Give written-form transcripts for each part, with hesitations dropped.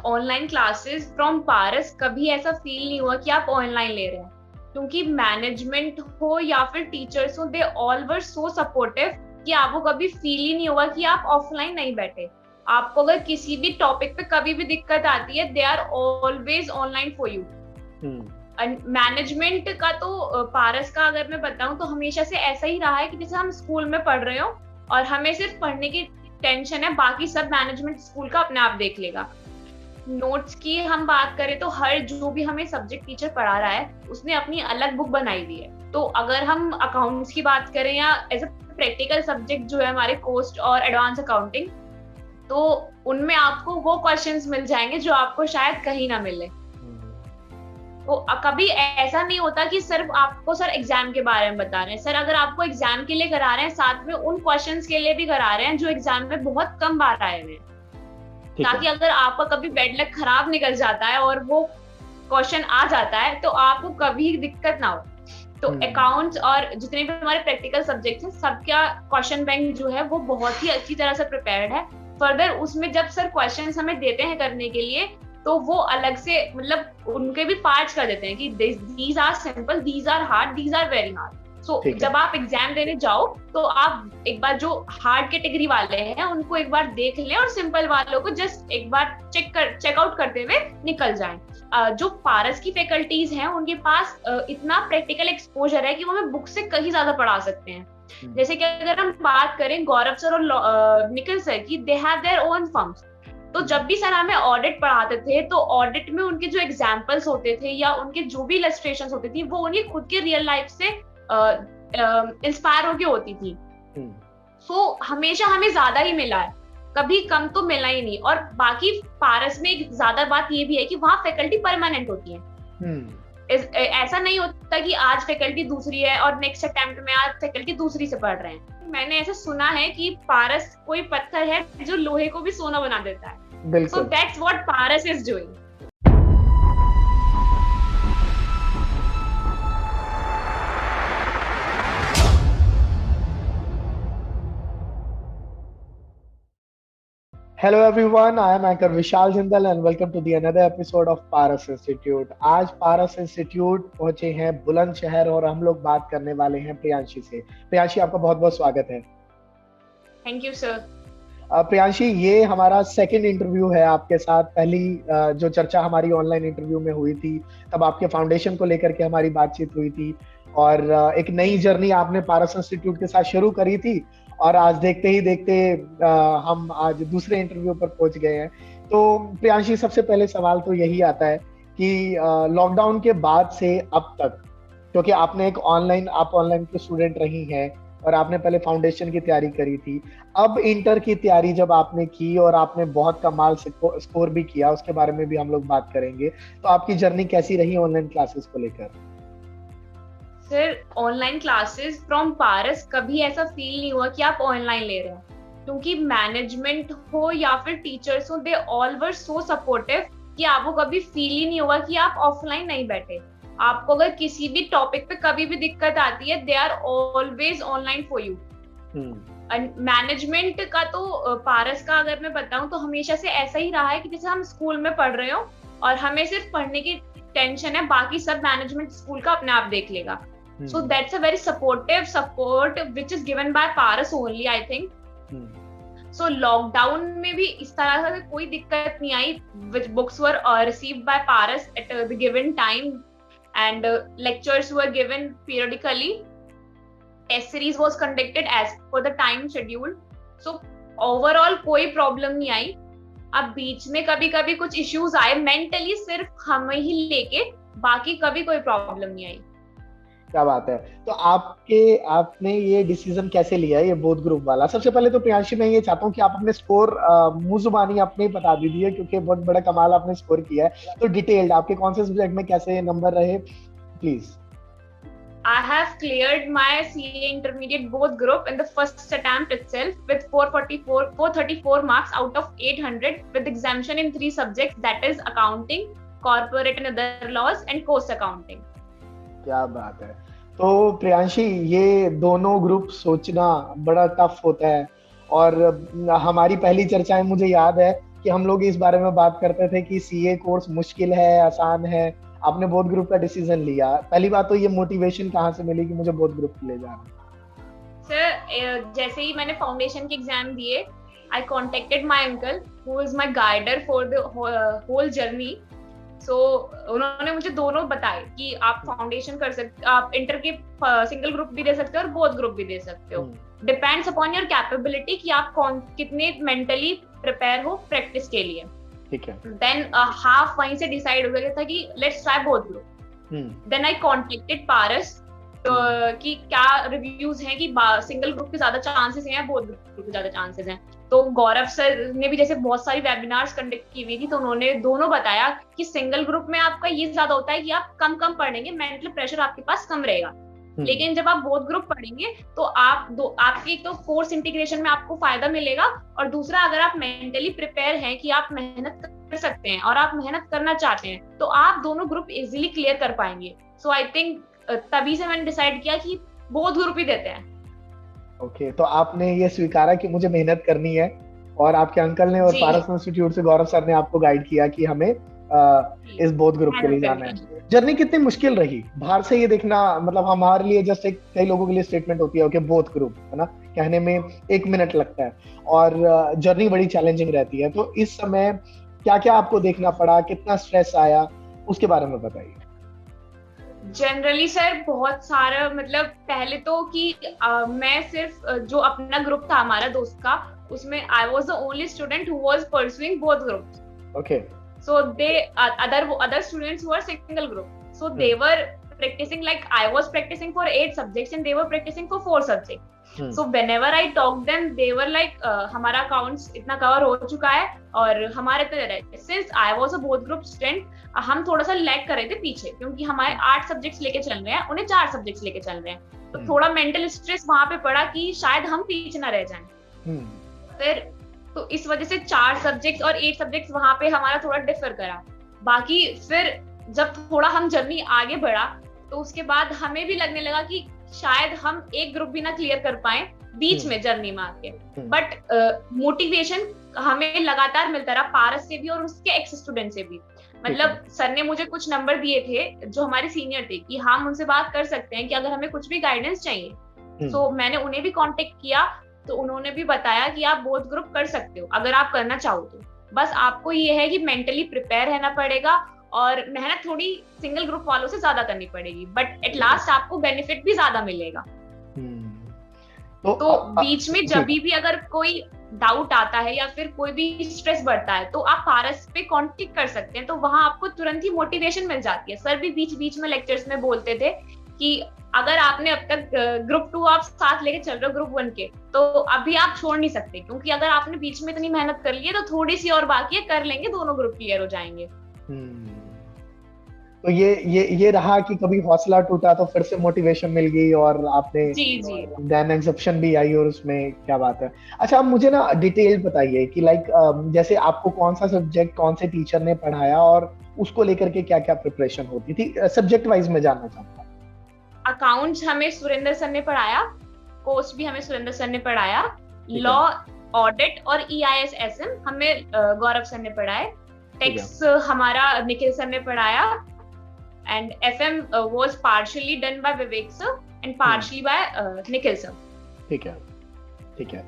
Online classes from पारस कभी ऐसा feel नहीं हुआ कि आप ऑनलाइन ले रहे हैं, क्योंकि मैनेजमेंट हो या फिर टीचर्स हो, they all were so supportive कि आपको कभी फील ही नहीं हुआ कि आप ऑफलाइन नहीं बैठे। आपको अगर किसी भी टॉपिक पे कभी भी दिक्कत आती है, they are always online for you. Management का तो पारस का अगर मैं बताऊं तो हमेशा से ऐसा ही रहा है कि जैसे हम स्कूल में पढ़ रहे हो और हमें सिर्फ पढ़ने की टेंशन है, बाकी सब मैनेजमेंट स्कूल का अपने आप देख लेगा। नोट्स की हम बात करें तो हर जो भी हमें सब्जेक्ट टीचर पढ़ा रहा है उसने अपनी अलग बुक बनाई हुई है। तो अगर हम अकाउंट्स की बात करें या एज ए प्रैक्टिकल सब्जेक्ट जो है हमारे कोस्ट और एडवांस अकाउंटिंग, तो उनमें आपको वो क्वेश्चंस मिल जाएंगे जो आपको शायद कहीं ना मिले। तो कभी ऐसा नहीं होता कि सिर्फ आपको सर एग्जाम के बारे में बता रहे हैं। सर अगर आपको एग्जाम के लिए करा रहे हैं, साथ में उन क्वेश्चंस के लिए भी करा रहे हैं जो एग्जाम में बहुत कम बार आए हुए हैं, ताकि अगर आपका कभी बैड लक खराब निकल जाता है और वो क्वेश्चन आ जाता है तो आपको कभी दिक्कत ना हो। तो अकाउंट्स और जितने भी हमारे प्रैक्टिकल सब्जेक्ट्स हैं, सबका क्वेश्चन बैंक जो है वो बहुत ही अच्छी तरह से प्रिपेयर्ड है। फर्दर उसमें जब सर क्वेश्चंस हमें देते हैं करने के लिए, तो वो अलग से मतलब उनके भी पार्ट्स कर देते हैं कि these are simple, these are hard, these are very hard. So जब आप एग्जाम देने जाओ तो आप एक बार जो हार्ड कैटेगरी वाले हैं उनको एक बार देख लें और सिंपल वालों को जस्ट एक बार चेकआउट करते हुए निकल जाएं। जो पारस की फैकल्टीज हैं उनके पास इतना प्रैक्टिकल एक्सपोजर है कि वो हमें बुक से कहीं ज्यादा पढ़ा सकते हैं। जैसे कि अगर हम बात करें गौरव सर और निखिल सर की, they have their own firms. तो जब भी सर हमें ऑडिट पढ़ाते थे तो ऑडिट में उनके जो एग्जाम्पल्स होते थे या उनके जो भी इलस्ट्रेशंस होती थी वो उनकी खुद के रियल लाइफ से इंस्पायर होके होती थी। सो हमेशा हमें ज्यादा ही मिला है, कभी कम तो मिला ही नहीं। और बाकी पारस में एक ज्यादा बात ये भी है कि वहाँ फैकल्टी परमानेंट होती है। ऐसा नहीं होता कि आज फैकल्टी दूसरी है और नेक्स्ट अटेम्प्ट में आज फैकल्टी दूसरी से पढ़ रहे हैं। मैंने ऐसा सुना है कि पारस कोई पत्थर है जो लोहे को भी सोना बना देता है। So that's what Paras is doing. Hello everyone, I am anchor Vishal Jindal and welcome to the another episode of Paras Institute. आज पारस इंस्टीट्यूट पहुंचे हैं बुलंदशहर और हम लोग बात करने वाले हैं प्रियांशी से। प्रियांशी, आपका बहुत बहुत स्वागत है। Thank you sir. प्रियांशी, ये हमारा सेकंड इंटरव्यू है आपके साथ। पहली जो चर्चा हमारी ऑनलाइन इंटरव्यू में हुई थी तब आपके फाउंडेशन को लेकर के हमारी बातचीत हुई थी और एक नई जर्नी आपने पारस इंस्टीट्यूट के साथ शुरू करी थी और आज देखते ही देखते हम आज दूसरे इंटरव्यू पर पहुंच गए हैं। तो प्रियांशी, सबसे पहले सवाल तो यही आता है कि लॉकडाउन के बाद से अब तक, क्योंकि आप ऑनलाइन के स्टूडेंट रही हैं और आपने पहले फाउंडेशन की तैयारी करी थी, अब इंटर की तैयारी जब आपने की और आपने बहुत कमाल स्कोर भी किया, उसके बारे में भी हम लोग बात करेंगे। तो आपकी जर्नी कैसी रही ऑनलाइन क्लासेस को लेकर? सर ऑनलाइन क्लासेस फ्रॉम पारस कभी ऐसा फील नहीं हुआ कि आप ऑनलाइन ले रहे हैं, क्योंकि मैनेजमेंट हो या फिर टीचर्स हो, they all were so supportive कि आपको कभी फील ही नहीं हुआ कि आप ऑफलाइन नहीं बैठे। आपको अगर किसी भी टॉपिक पे कभी भी दिक्कत आती है, they are always online for you. Management का तो पारस का अगर मैं बताऊं तो हमेशा से ऐसा ही रहा है कि जैसे हम स्कूल में पढ़ रहे हो और हमें सिर्फ पढ़ने की टेंशन है, बाकी सब मैनेजमेंट स्कूल का अपने आप देख लेगा। So that's a very supportive support which is given by Paras only, I think. So lockdown में भी इस तरह से कोई दिक्कत नहीं आई, which books were received by Paras at the given time and lectures were given periodically. Test series was conducted as per the time schedule. So overall कोई प्रॉब्लम नहीं आई। अब बीच में कभी कभी कुछ इश्यूज आए मेंटली, सिर्फ हमें ही लेके, बाकी कभी कोई प्रॉब्लम नहीं आई। क्या बात है। तो आपने ये डिसीजन कैसे लिया, ये बोथ ग्रुप वाला? सबसे पहले तो प्रियांशी, मैं ये चाहता हूँ कि आप अपने स्कोर मुंह जुबानी अपने बता दीजिए, क्योंकि बहुत बड़ा कमाल आपने स्कोर किया है। तो डिटेल्ड आपके कौन से सब्जेक्ट में कैसे नंबर रहे, please. I have cleared my CA intermediate both group in the first attempt itself with 434 marks out of 800 with exemption in 3 subjects, that is accounting, corporate and other laws and cost accounting. क्या बात है। तो प्रियांशी, ये दोनों group सोचना बड़ा tough होता है और हमारी पहली चर्चाएं मुझे याद है कि हम लोग इस बारे में बात करते थे कि सीए कोर्स मुश्किल है, आसान है, आपने बोथ ग्रुप का डिसीजन लिया। पहली बात तो ये मोटिवेशन कहाँ से मिली कि मुझे बोथ ग्रुप ले जाना? सर जैसे ही मैंने फाउंडेशन के एग्जाम दिए, I contacted my uncle who is my guider for the whole journey. So उन्होंने मुझे दोनों बताए कि आप फाउंडेशन कर सकते, आप इंटर के सिंगल ग्रुप भी दे सकते हो और बोथ ग्रुप भी दे सकते हो। डिपेंड्स अपॉन योर कैपेबिलिटी कि आप कितने मेंटली प्रिपेयर हो प्रैक्टिस के लिए। ठीक है। देन हाफ वहीं से डिसाइड हो गया था कि let's try both group. Then I contacted Paras कि क्या रिव्यूज हैं कि सिंगल ग्रुप के ज्यादा चांसेस हैं या बोथ ग्रुप के ज्यादा चांसेस हैं। तो गौरव सर ने भी जैसे बहुत सारी वेबिनार्स कंडक्ट की हुई थी, तो उन्होंने दोनों बताया कि सिंगल ग्रुप में आपका ये ज्यादा होता है कि आप कम पढ़ेंगे, मेंटल प्रेशर आपके पास कम रहेगा। लेकिन जब आप बोथ ग्रुप पढ़ेंगे तो आपकी एक तो कोर्स इंटीग्रेशन में आपको फायदा मिलेगा, और दूसरा अगर आप मेंटली प्रिपेयर हैं कि आप मेहनत कर सकते हैं और आप मेहनत करना चाहते हैं, तो आप दोनों ग्रुप इजीली क्लियर कर पाएंगे। सो आई थिंक तभी से मैंने डिसाइड किया कि बोथ ग्रुप ही देते हैं। ओके, तो आपने ये स्वीकारा कि मुझे मेहनत करनी है, और आपके अंकल ने और पारस इंस्टीट्यूट से गौरव सर ने आपको गाइड किया कि हमें इस बोथ ग्रुप के लिए जाना है। जर्नी कितनी मुश्किल रही बाहर से ये देखना? मतलब हमारे लिए जस्ट एक, कई लोगों के लिए स्टेटमेंट होती है कि बोथ ग्रुप है ना, कहने में 1 मिनट लगता है, और जर्नी बड़ी चैलेंजिंग रहती है। तो इस समय क्या क्या आपको देखना पड़ा, कितना स्ट्रेस आया, उसके बारे में बताइए। जनरली सर बहुत सारा, मतलब पहले तो कि मैं सिर्फ जो अपना ग्रुप था हमारा दोस्त का, उसमें I was the only student who was pursuing both groups. Okay. So other students who are single group, so they were practicing like I was practicing for 8 subjects and they were practicing for 4 subjects. So whenever I talked them, they were like हमारा accounts इतना cover हो चुका है और हमारे इतने रहे। Since I was a both group student, हम थोड़ा सा लैग कर रहे थे पीछे, क्योंकि हमारे 8 सब्जेक्ट्स लेके चल रहे हैं, उन्हें 4 सब्जेक्ट्स लेके चल रहे हैं। तो थोड़ा मेंटल स्ट्रेस वहां पे पड़ा कि शायद हम पीछे ना रह जाएं। फिर तो इस वजह से 4 सब्जेक्ट्स और 8 सब्जेक्ट्स वहां पे हमारा थोड़ा डिफर करा। बाकी फिर जब थोड़ा हम जर्नी आगे बढ़ा, तो उसके बाद हमें भी लगने लगा कि शायद हम एक ग्रुप भी ना क्लियर कर पाए बीच में जर्नी में आके। बट मोटिवेशन हमें लगातार मिलता रहा पारस से भी और उसके एक्स स्टूडेंट से भी। मतलब सर ने मुझे कुछ नंबर दिए थे जो हमारे सीनियर थे कि हम उनसे बात कर सकते हैं कि अगर हमें कुछ भी गाइडेंस चाहिए। तो मैंने उन्हें भी कांटेक्ट किया, तो उन्होंने भी बताया कि आप बोथ ग्रुप कर सकते हो अगर आप करना चाहो तो। बस आपको ये है कि मेंटली प्रिपेयर रहना पड़ेगा और मेहनत थोड़ी सिंगल ग्रुप वालों से ज्यादा करनी पड़ेगी, बट एट लास्ट आपको बेनिफिट भी ज्यादा मिलेगा। तो बीच में जब भी अगर कोई डाउट आता है या फिर कोई भी स्ट्रेस बढ़ता है, तो आप पारस पे कांटेक्ट कर सकते हैं, तो वहां आपको तुरंत ही मोटिवेशन मिल जाती है। सर भी बीच में लेक्चर्स में बोलते थे कि अगर आपने अब तक ग्रुप 2 आप साथ लेके चल रहे हो ग्रुप 1 के, तो अभी आप छोड़ नहीं सकते, क्योंकि अगर आपने बीच में इतनी मेहनत कर ली है तो थोड़ी सी और बाकी है, कर लेंगे, दोनों ग्रुप क्लियर हो जाएंगे। तो ये रहा कि कभी हौसला टूटा तो फिर से मोटिवेशन मिल गई और आपने देन एक्सेप्शन भी आई, और उसमें क्या बात है। अच्छा, आप मुझे ना डिटेल बताइए कि लाइक जैसे आपको कौन सा सब्जेक्ट कौन से टीचर ने पढ़ाया और उसको लेकर के क्या क्या प्रिपरेशन होती थी, सब्जेक्ट वाइज में जानना चाहता हूँ। अकाउंट्स हमें सुरेंद्र सर ने पढ़ाया, कोस्ट भी हमें सुरेंद्र सर ने पढ़ाया, लॉ, ऑडिट और EIS/SM हमें गौरव सर ने पढ़ाए, टैक्स हमारा निखिल सर ने पढ़ाया, and FM was partially done by Vivek sir and partially by Nikhil sir. ठीक है।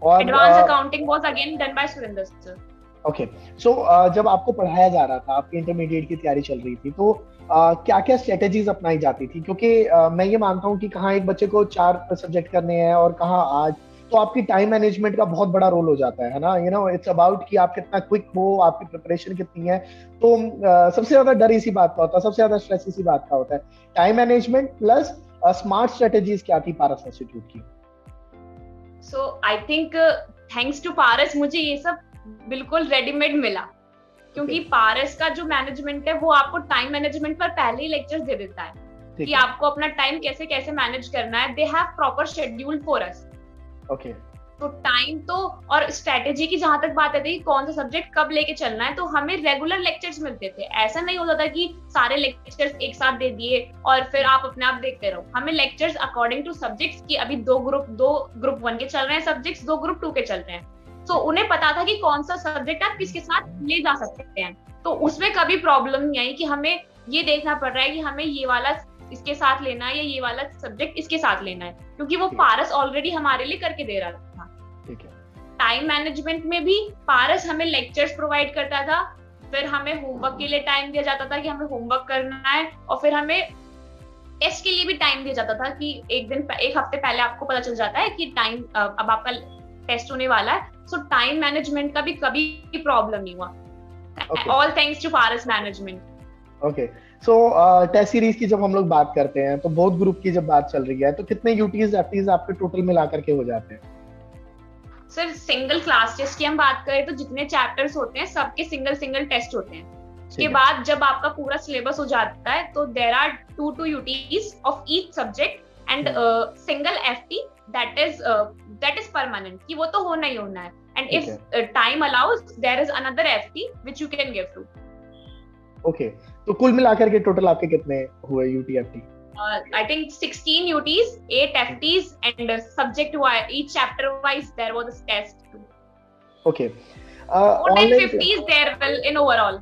और advance accounting was again done by Surendra sir. Okay, so जब आपको पढ़ाया जा रहा था, आपकी इंटरमीडिएट की तैयारी चल रही थी, तो क्या क्या स्ट्रेटेजीज अपनाई जाती थी? क्योंकि मैं ये मानता हूँ कि कहाँ एक बच्चे को 4 सब्जेक्ट करने हैं और कहाँ आज, तो आपकी टाइम मैनेजमेंट का बहुत बड़ा रोल हो जाता है ना। इट्स अबाउट कि आप कितना क्विक हो, आपकी प्रिपरेशन कितनी है। तो सबसे ज्यादा डर इसी बात का होता है, सबसे ज्यादा स्ट्रेस इसी बात का होता है, time management plus smart strategies क्या थी पारस इंस्टीट्यूट की? सो आई थिंक थैंक्स टू पारस मुझे ये सब बिल्कुल रेडीमेड मिला, क्योंकि पारस का जो मैनेजमेंट है वो आपको टाइम मैनेजमेंट पर पहले ही लेक्चर्स दे देता है कि आपको अपना टाइम कैसे कैसे मैनेज करना है। They have proper schedule for us. Okay, तो टाइम तो और स्ट्रेटेजी की जहां तक बात आती है कौन सा सब्जेक्ट कब लेके चलना है, तो हमें रेगुलर लेक्चर्स मिलते थे। ऐसा नहीं होता था कि सारे लेक्चर्स एक साथ दे दिए और फिर आप अपने आप देखते रहो। हमें लेक्चर्स अकॉर्डिंग टू सब्जेक्ट्स की, अभी 2 ग्रुप 1 के चल रहे हैं सब्जेक्ट्स, 2 ग्रुप 2 के चल रहे हैं, सो उन्हें पता था कि कौन सा सब्जेक्ट आप किसके साथ ले जा सकते हैं, तो उसमें कभी प्रॉब्लम नहीं आई कि हमें ये देखना पड़ रहा है कि हमें ये वाला इसके साथ लेना है या ये वाला सब्जेक्ट इसके साथ लेना है, क्योंकि वो पारस ऑलरेडी हमारे लिए करके दे रहा था। ठीक है। टाइम मैनेजमेंट में भी पारस हमें लेक्चर्स प्रोवाइड करता था, फिर हमें होमवर्क के लिए टाइम दिया जाता था कि हमें होमवर्क करना है, और फिर हमें टेस्ट के लिए भी टाइम दिया जाता था कि एक हफ्ते पहले आपको पता चल जाता है कि टाइम अब आपका टेस्ट होने वाला है। सो टाइम मैनेजमेंट का भी कभी प्रॉब्लम नहीं हुआ, all thanks to Paras management. Okay, so test series की जब हम लोग बात करते हैं तो बोथ ग्रुप की जब बात चल रही है तो कितने यूटीज एफटीज आपके टोटल मिला करके हो जाते हैं? सर सिंगल क्लास टेस्ट की हम बात करें तो जितने चैप्टर्स होते हैं सबके सिंगल टेस्ट होते हैं। उसके बाद जब आपका पूरा सिलेबस हो जाता है तो there are 2 UTs of each subject and single FT that is permanent, कि वो तो होना ही होना है, and if time allows there is another FT which you can give too. ओके, तो कुल मिलाकर के टोटल आपके कितने हुए यूटीएफटी? I think 16 UTs, 8 FTs, and subject wise, each chapter wise there was a test. Okay. More than 50s there will in overall.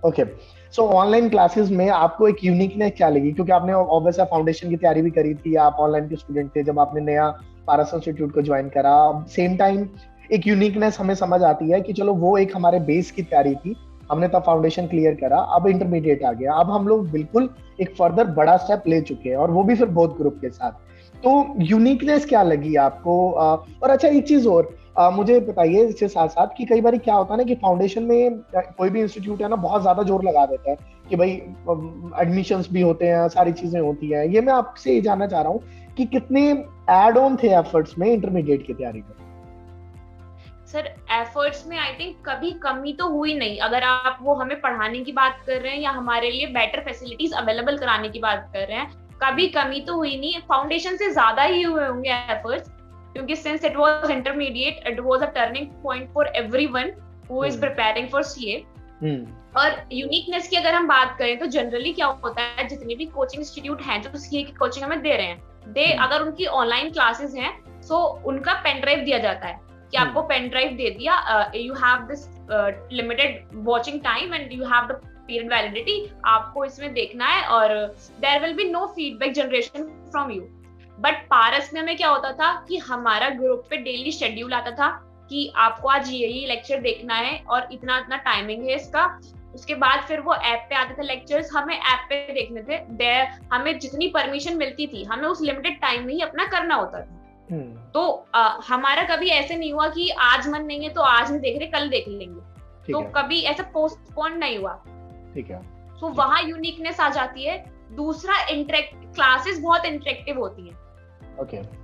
Okay. So online classes में आपको एक यूनिकनेस क्या लगी? क्योंकि आपने ऑब्वियसली फाउंडेशन की तैयारी भी करी थी, आप ऑनलाइन के स्टूडेंट थे जब आपने नया पारस इंस्टीट्यूट को ज्वाइन करा। सेम टाइम एक यूनिकनेस हमें समझ आती है कि चलो वो एक हमारे बेस की तैयारी थी, हमने तब फाउंडेशन क्लियर करा, अब इंटरमीडिएट आ गया, अब हम लोग बिल्कुल एक फर्दर बड़ा स्टेप ले चुके हैं, और वो भी फिर बोथ ग्रुप के साथ। तो यूनिकनेस क्या लगी आपको? और अच्छा एक चीज और मुझे बताइए इसके साथ साथ कि कई बार क्या होता है ना कि फाउंडेशन में कोई भी इंस्टीट्यूट है ना बहुत ज्यादा जोर लगा देता है कि भाई एडमिशंस भी होते हैं, सारी चीजें होती हैं। ये मैं आपसे ये जानना चाह रहा हूँ कि कितने एड ऑन थे एफर्ट्स में इंटरमीडिएट की तैयारी में? सर एफर्ट्स में आई थिंक कभी कमी तो हुई नहीं, अगर आप वो हमें पढ़ाने की बात कर रहे हैं या हमारे लिए बेटर फैसिलिटीज अवेलेबल कराने की बात कर रहे हैं, कभी कमी तो हुई नहीं। फाउंडेशन से ज्यादा ही हुए होंगे एफर्ट्स, क्योंकि since it was intermediate it was a turning point for everyone who is preparing for CA. और यूनिकनेस की अगर हम बात करें तो जनरली क्या होता है, जितने भी कोचिंग इंस्टीट्यूट हैं जो सीए की कोचिंग हमें दे रहे हैं, अगर उनकी ऑनलाइन क्लासेस हैं सो उनका पेन ड्राइव दिया जाता है कि आपको पेन ड्राइव दे दिया, you have this limited watching time and you have the period validity, आपको इसमें देखना है और there will be no feedback generation from you. But Paras में हमें क्या होता था कि हमारा ग्रुप पे डेली शेड्यूल आता था कि आपको आज ये लेक्चर देखना है और इतना इतना टाइमिंग है इसका। उसके बाद फिर वो ऐप पे आते थे लेक्चर्स, हमें ऐप पे देखने थे, हमें जितनी परमिशन मिलती थी हमें उस लिमिटेड टाइम में ही अपना करना होता था। तो हमारा कभी ऐसे नहीं हुआ कि आज मन नहीं है तो आज नहीं देख रहे कल देख लेंगे, तो कभी ऐसा पोस्टपोन नहीं हुआ। ठीक है, तो वहाँ यूनिकनेस आ जाती है। दूसरा क्लासेस बहुत इंटरेक्टिव होती हैं।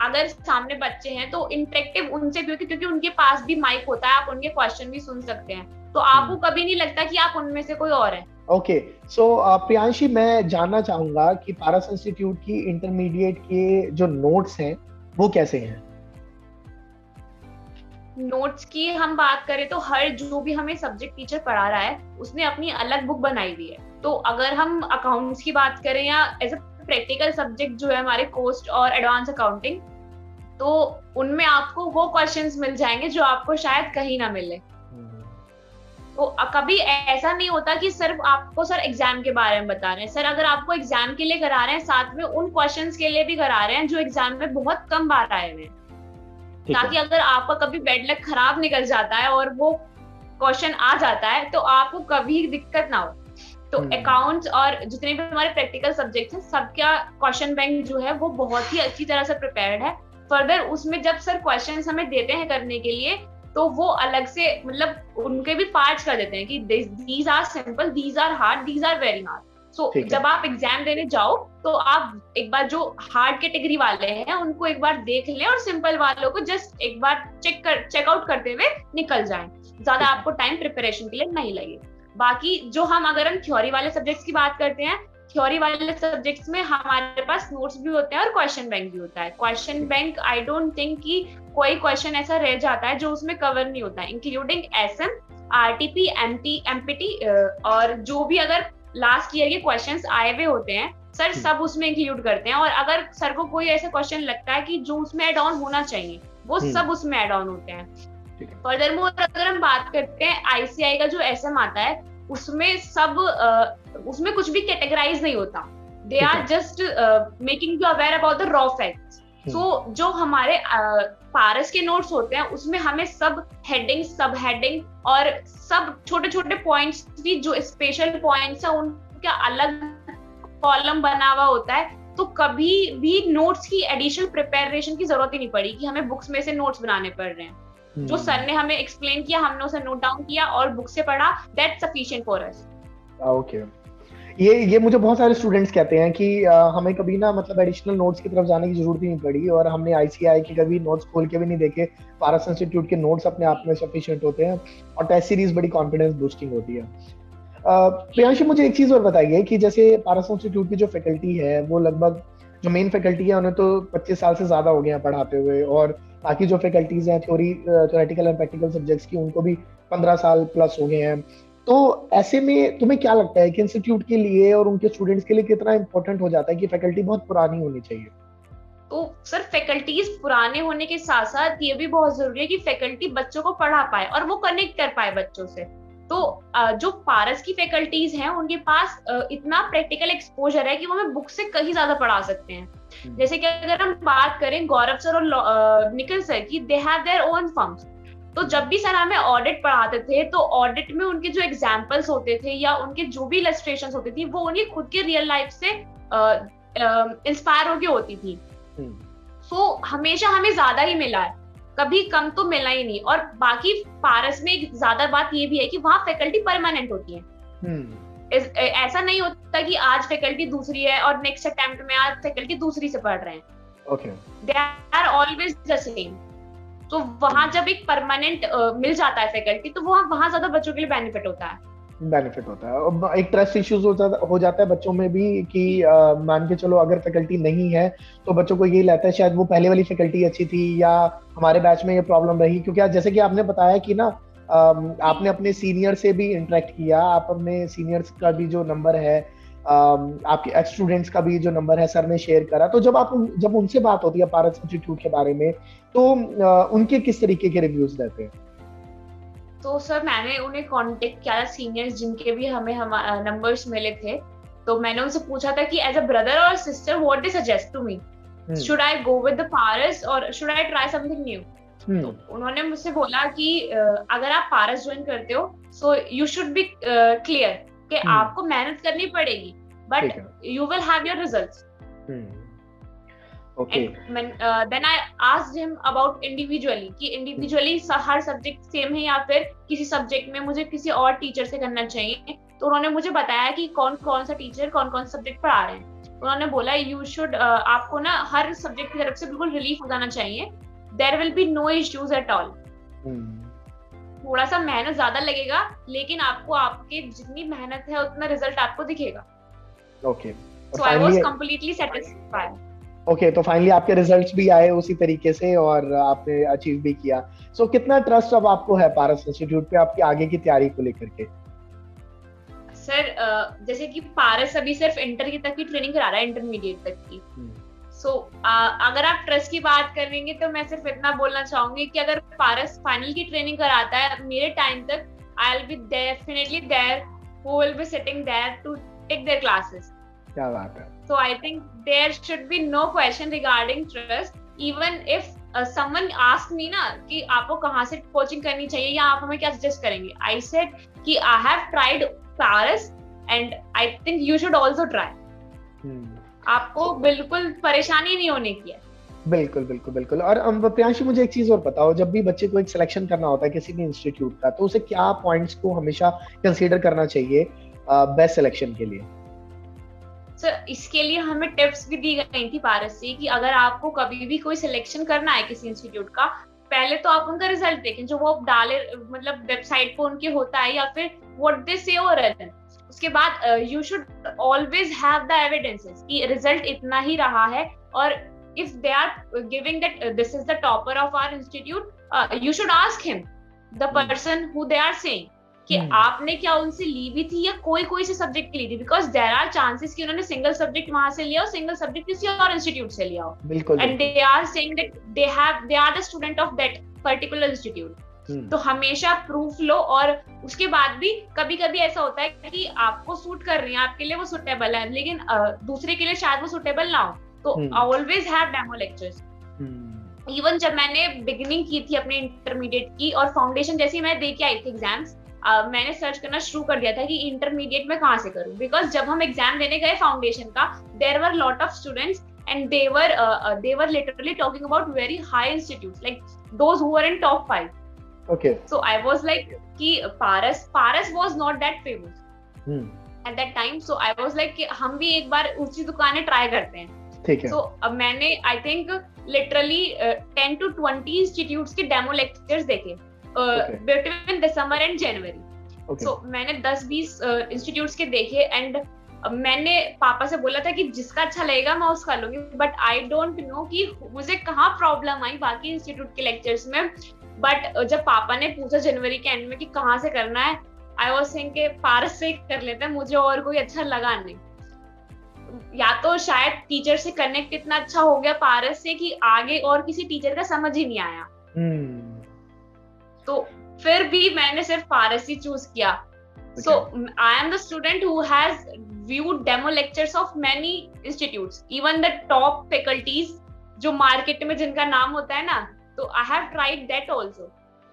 अगर सामने बच्चे हैं तो इंटरेक्टिव उनसे भी होती है, क्योंकि उनके पास भी माइक होता है, आप उनके क्वेश्चन भी सुन सकते हैं, तो आपको कभी नहीं लगता कि आप उनमें से कोई और है। ओके, सो प्रियांशी मैं जानना चाहूंगा कि पारस इंस्टीट्यूट की इंटरमीडिएट के जो नोट्स हैं वो कैसे हैं? नोट्स की हम बात करें तो हर जो भी हमें सब्जेक्ट टीचर पढ़ा रहा है उसने अपनी अलग बुक बनाई हुई है। तो अगर हम अकाउंट्स की बात करें या एज अ प्रैक्टिकल सब्जेक्ट जो है हमारे कोस्ट और एडवांस अकाउंटिंग, तो उनमें आपको वो क्वेश्चंस मिल जाएंगे जो आपको शायद कहीं ना मिले। तो कभी ऐसा नहीं होता कि सिर्फ आपको सर एग्जाम के बारे में बता रहे हैं। सर अगर आपको एग्जाम के लिए करा रहे हैं साथ में उन क्वेश्चंस के लिए भी करा रहे हैं जो एग्जाम में बहुत कम बार आए हुए हैं, ताकि अगर आपका कभी बैड लक खराब निकल जाता है और वो क्वेश्चन आ जाता है तो आपको कभी दिक्कत ना हो। तो अकाउंट्स और जितने भी हमारे प्रैक्टिकल सब्जेक्ट्स हैं सबका क्वेश्चन बैंक जो है वो बहुत ही अच्छी तरह से प्रिपेयर्ड है। फर्दर उसमें जब सर क्वेश्चंस हमें देते हैं करने के लिए तो वो अलग से मतलब उनके भी पार्ट्स कर देते हैं कि these are simple, these are hard, these are very hard. So जब आप एग्जाम देने जाओ तो आप एक बार जो हार्ड कैटेगरी वाले हैं उनको एक बार देख लें और सिंपल वालों को जस्ट एक बार चेकआउट करते हुए निकल जाएं। ज्यादा आपको टाइम प्रिपरेशन के लिए नहीं लगे। बाकी जो अगर हम थ्योरी वाले सब्जेक्ट्स की बात करते हैं, थ्योरी वाले सब्जेक्ट्स में हमारे पास नोट्स भी होते हैं और क्वेश्चन बैंक भी होता है। Question bank I don't think कि कोई क्वेश्चन ऐसा रह जाता है जो उसमें कवर नहीं होता है, इंक्लूडिंग एसएम, आरटीपी, एमपीटी और जो भी अगर लास्ट ईयर के क्वेश्चंस आए हुए होते हैं सर सब उसमें इंक्लूड करते हैं। और अगर सर को कोई ऐसा क्वेश्चन लगता है कि जो उसमें एड ऑन होना चाहिए वो सब उसमें एड ऑन होते हैं। ठीक है। फर्दर मोर अगर हम बात करते हैं आईसीआई का जो एसएम आता है, उसमें उसमें कुछ भी कैटेगराइज नहीं होता, दे ठीक आर है। Just making you aware about the raw facts. So जो हमारे पारस के नोट्स होते हैं उसमें हमें सब हेडिंग, सब हेडिंग और सब छोटे छोटे पॉइंट्स भी, जो स्पेशल पॉइंट्स है उनका अलग कॉलम बना हुआ होता है। तो कभी भी नोट्स की एडिशनल प्रिपरेशन की जरूरत ही नहीं पड़ी कि हमें बुक्स में से नोट्स बनाने पड़ रहे हैं। जो सर ने हमें एक्सप्लेन किया, हमने उसे नोट डाउन किया और बुक से पढ़ा, that's sufficient for us. Okay. ये मुझे बहुत सारे स्टूडेंट्स कहते हैं कि हमें कभी ना मतलब एडिशनल नोट्स की तरफ जाने की जरूरत ही नहीं पड़ी, और हमने आईसीआई के कभी नोट्स खोल के भी नहीं देखे। पारस इंस्टीट्यूट के नोट्स अपने आप में सफिशिएंट होते हैं, और टेस्ट सीरीज बड़ी कॉन्फिडेंस बूस्टिंग होती है। प्रियांशु, मुझे एक चीज और बताइए कि जैसे पारस इंस्टीट्यूट की जो फैकल्टी है वो लगभग, जो मेन फैकल्टी है उन्हें तो 25 साल से ज्यादा हो गए हैं पढ़ाते हुए, और बाकी जो फैकल्टीज हैं थ्योरेटिकल एंड प्रैक्टिकल सब्जेक्ट्स की, उनको भी 15 साल प्लस हो गए हैं। तो ऐसे में तुम्हें क्या लगता है कि इंस्टीट्यूट के लिए और उनके स्टूडेंट्स के लिए कितना इंपॉर्टेंट हो जाता है कि फैकल्टी बहुत पुरानी होनी चाहिए? तो सर फैकल्टीज पुराने होने के साथ साथ ये भी बहुत जरूरी है कि फैकल्टी बच्चों को पढ़ा पाए और वो कनेक्ट कर पाए बच्चों से। तो जो पारस की फैकल्टीज हैं उनके पास इतना प्रैक्टिकल एक्सपोजर है कि वो हमें बुक से कहीं ज्यादा पढ़ा सकते हैं। जैसे कि अगर हम बात करें गौरव सर और निखिल सर की, they have their own firms. तो जब भी सर हमें ऑडिट पढ़ाते थे तो ऑडिट में उनके जो एग्जाम्पल्स होते थे या उनके जो भी इलस्ट्रेशंस होती थी वो उनकी खुद के रियल लाइफ से इंस्पायर होके होती थी। सो हमेशा हमें ज्यादा ही मिला है, कभी कम तो मिला ही नहीं। और बाकी पारस में एक ज्यादा बात ये भी है कि वहाँ फैकल्टी परमानेंट होती है। ऐसा नहीं होता कि आज फैकल्टी दूसरी है और नेक्स्ट अटेम्प्ट में आज फैकल्टी दूसरी से पढ़ रहे हैं। They are always the same. तो वहां जब एक परमानेंट मिल जाता है फैकल्टी तो वहां ज्यादा बच्चों के लिए बेनिफिट होता है। एक ट्रस्ट इश्यूज हो जाता है बच्चों में भी कि मान के चलो अगर फैकल्टी नहीं है तो बच्चों को यही लगता है शायद वो पहले वाली फैकल्टी अच्छी थी, या हमारे बैच में ये प्रॉब्लम रही। क्योंकि जैसे कि आपने बताया कि ना आपने अपने सीनियर से भी इंटरेक्ट किया, आप अपने सीनियर्स का भी जो नंबर है, आपके एक्स स्टूडेंट्स का भी जो नंबर है सर ने शेयर करा। तो जब उनसे बात होती है पारस इंस्टीट्यूट के बारे में तो उनके किस तरीके के रिव्यूज रहते हैं? तो सर मैंने उन्हें कांटेक्ट किया, सीनियर्स जिनके भी हमें नंबर्स मिले थे, तो मैंने उनसे पूछा था कि एज अ ब्रदर और sister what they suggest to me, should I go with the Paras और should I try something new. तो उन्होंने मुझसे बोला कि अगर आप पारस ज्वाइन करते हो so you should be clear कि आपको मेहनत करनी पड़ेगी but you will have your results. Then I asked him about individually कि individually हर सब्जेक्ट सेम है या फिर किसी सब्जेक्ट में मुझे किसी और टीचर से करना चाहिए। तो उन्होंने मुझे बताया कि कौन कौन सा टीचर कौन कौन सा सब्जेक्ट पढ़ा रहे हैं। उन्होंने बोला यू शुड, आपको ना हर सब्जेक्ट की तरफ से बिल्कुल रिलीफ हो जाना चाहिए, there will be no issues at all. थोड़ा सा मेहनत ज्यादा लगेगा लेकिन आपको आपके जितनी मेहनत है उतना रिजल्ट आपको दिखेगा। Okay, so I was completely satisfied. Okay, तो फाइनली आपके रिजल्ट्स भी आए उसी तरीके से और आपने अचीव भी किया। सो कितना ट्रस्ट अब आपको है पारस इंस्टीट्यूट पे आपकी आगे की तैयारी को लेकर के? सर जैसे कि पारस अभी सिर्फ इंटर की तक की ट्रेनिंग करा रहा है, इंटरमीडिएट तक की। सो अगर आप ट्रस्ट की बात करेंगे तो मैं सिर्फ इतना बोलना चाहूंगी कि अगर पारस फाइनल की ट्रेनिंग कराता है मेरे टाइम तक, I will be definitely there, who will be sitting there to take their classes. क्या बात है। So I think there should be no question regarding trust. Even if someone asked me ना कि आपको कहाँ से कोचिंग करनी चाहिए या आप हमें क्या सजेस्ट करेंगे, I said कि I have tried Paras and I think you should also try. आपको बिल्कुल परेशानी नहीं होने की है। बिल्कुल बिल्कुल बिल्कुल। और प्रियांशु मुझे एक चीज और बताओ, जब भी बच्चे को एक सिलेक्शन करना होता है किसी भी इंस्टीट्यूट का तो उसे क्या पॉइंट्स को हमेशा कंसीडर करना चाहिए बेस्ट सिलेक्शन के लिए? सर इसके लिए हमें टिप्स भी दी गई थी पारस से कि अगर आपको कभी भी कोई सिलेक्शन करना है किसी इंस्टीट्यूट का, पहले तो आप उनका रिजल्ट देखें जो वो डाले, मतलब वेबसाइट पे उनके होता है या फिर व्हाट दे से और उसके बाद you should always have the evidences कि रिजल्ट इतना ही रहा है। और if they are giving that this is the topper of our institute, you should ask him the person who they are saying कि आपने क्या उनसे ली भी थी या कोई से सब्जेक्ट की ली थी, बिकॉज देयर आर चांसेस कि उन्होंने सिंगल सब्जेक्ट वहां से लिया और सिंगल सब्जेक्ट किसी और इंस्टीट्यूट से लिया हो। बिल्कुल। And they are saying that they are the student of that particular institute. तो हमेशा प्रूफ लो, और उसके बाद भी कभी कभी ऐसा होता है कि आपको सूट कर रही है, आपके लिए वो सुटेबल है, लेकिन दूसरे के लिए शायद वो सुटेबल ना हो, तो always have demo lectures. Even जब मैंने बिगिनिंग की थी अपने इंटरमीडिएट की और फाउंडेशन जैसी मैं दे के आई थी एग्जाम्स, मैंने सर्च करना शुरू कर दिया था कि इंटरमीडिएट में कहाँ से करूं, बिकॉज जब हम एग्जाम देने गए फाउंडेशन का, there were lot of students and they were literally talking about very high institutes, like those who were in top 5. Okay. So I was like ki Paras was not that famous at that time, so I was like कि हम भी एक बार ऊंची दुकानें try करते हैं। ठीक है। So अब मैंने I think literally 10 to 20 institutes के डेमो लेक्चर्स देखे between December and January. So मैंने 10-20 institutes के देखे, and मैंने पापा से बोला था कि जिसका अच्छा लगेगा मैं उसका लूंगी, बट आई डोंट नो कि मुझे कहाँ प्रॉब्लम आई बाकी इंस्टीट्यूट के लेक्चर्स में। बट जब पापा ने पूछा जनवरी के एंड में कि कहाँ से करना है, आई वाज थिंकिंग कि पारस से कर लेते हैं, मुझे और कोई अच्छा लगा नहीं। या तो शायद टीचर से कनेक्ट इतना अच्छा हो गया पारस से कि आगे और किसी टीचर का समझ ही नहीं आया। तो फिर भी मैंने सिर्फ पारस ही चूज किया। So I am the student who has viewed demo lectures of many institutes, even the top faculties जो मार्केट में जिनका नाम होता है ना, तो I have tried that also,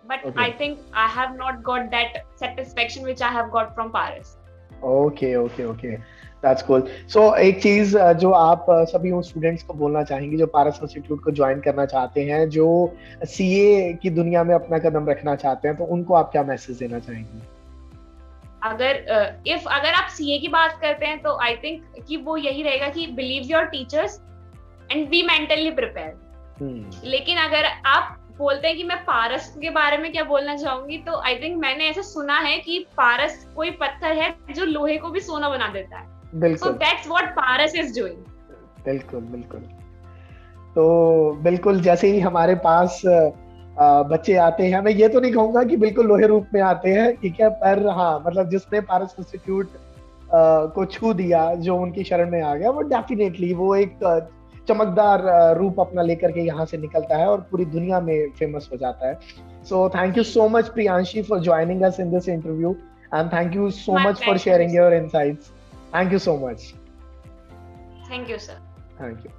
but I think I have not got that satisfaction which I have got from Paras. Okay, that's cool. So एक चीज जो आप सभी उन स्टूडेंट्स को बोलना चाहेंगे जो पारस इंस्टीट्यूट को ज्वाइन करना चाहते हैं, जो सीए की दुनिया में अपना कदम रखना चाहते हैं, तो उनको आप क्या मैसेज देना चाहेंगे? अगर आप सीए की बात करते हैं तो आई थिंक कि वो यही रहेगा कि believe your teachers and be mentally prepared. लेकिन अगर आप बोलते हैं कि मैं पारस के बारे में क्या बोलना चाहूंगी, तो आई थिंक मैंने ऐसा सुना है कि पारस कोई पत्थर है जो लोहे को भी सोना बना देता है। So that's what Paras is doing. बिल्कुल। तो बिल्कुल जैसे ही हमारे पास बच्चे आते हैं, मैं ये तो नहीं कहूंगा कि बिल्कुल लोहे रूप में आते हैं, ठीक है, पर हाँ मतलब जिसने पारस इंस्टीट्यूट को छू दिया, जो उनकी शरण में आ गया, वो डेफिनेटली वो एक चमकदार रूप अपना लेकर के यहाँ से निकलता है और पूरी दुनिया में फेमस हो जाता है। So thank you so much Priyanshi for joining us in this interview, and thank you so much for sharing your insights. Thank you so much. Thank you sir. Thank you.